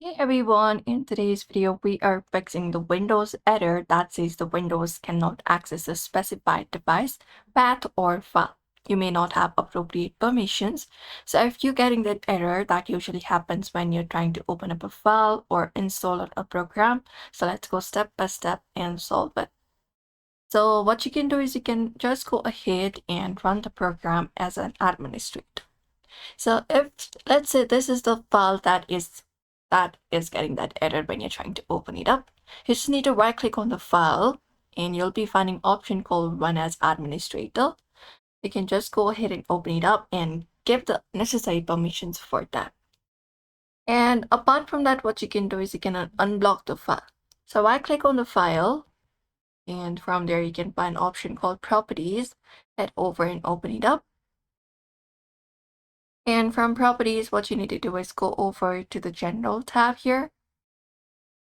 Hey everyone, in today's video we are fixing the Windows error that says the Windows cannot access a specified device, path or file. You may not have appropriate permissions. So if you're getting that error, that usually happens when you're trying to open up a file or install a program. So let's go step by step and solve it. So what you can do is you can just go ahead and run the program as an administrator. So if let's say this is the file that is getting that error when you're trying to open it up, you just need to right click on the file and you'll be finding option called run as administrator. You can just go ahead and open it up and give the necessary permissions for that. And apart from that, what you can do is you can unblock the file. So right click on the file and from there you can find an option called properties. Head over and open it up. And from properties, what you need to do is go over to the general tab here.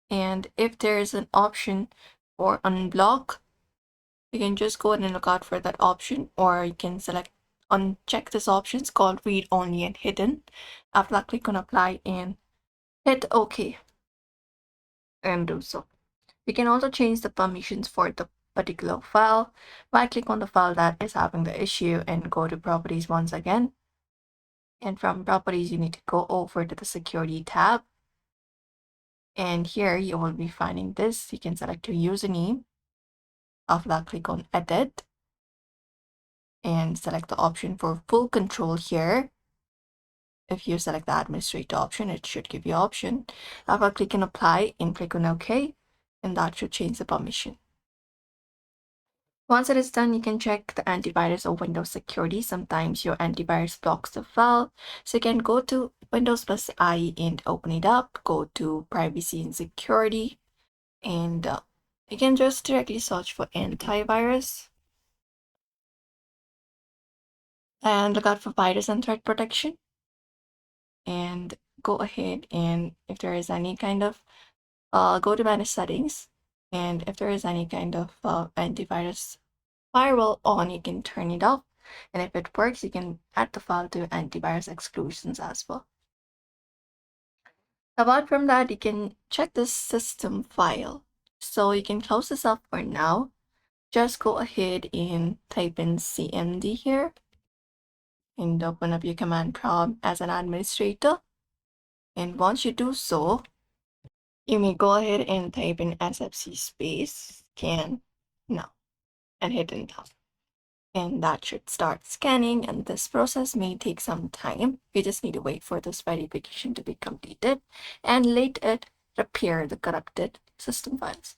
And if there is an option for unblock, you can just go ahead and look out for that option, or you can select uncheck this option. It's called read only and hidden. After that, click on apply and hit OK and do so. You can also change the permissions for the particular file. Right click on the file that is having the issue and go to properties once again. And from properties, you need to go over to the security tab. And here you will be finding this. You can select your username. After that, click on edit and select the option for full control here. If you select the administrator option, it should give you option. After click on apply and click on OK, and that should change the permission. Once it is done, you can check the antivirus or Windows security. Sometimes your antivirus blocks the file. So you can go to Windows plus I and open it up. Go to privacy and security. And you can just directly search for antivirus. And look out for virus and threat protection. And go ahead and if there is any kind of, go to manage settings. And if there is any kind of antivirus firewall on, you can turn it off, and if it works, you can add the file to antivirus exclusions as well. Apart from that, you can check the system file. So you can close this up for now. Just go ahead and type in cmd here and open up your command prompt as an administrator. And once you do so, you may go ahead and type in sfc space scan now and hit enter. And that should start scanning, and this process may take some time. You just need to wait for this verification to be completed and let it repair the corrupted system files.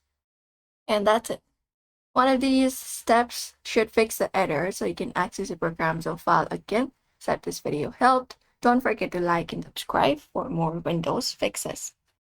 And that's it. One of these steps should fix the error so you can access your programs or file again. So if this video helped, don't forget to like and subscribe for more Windows fixes.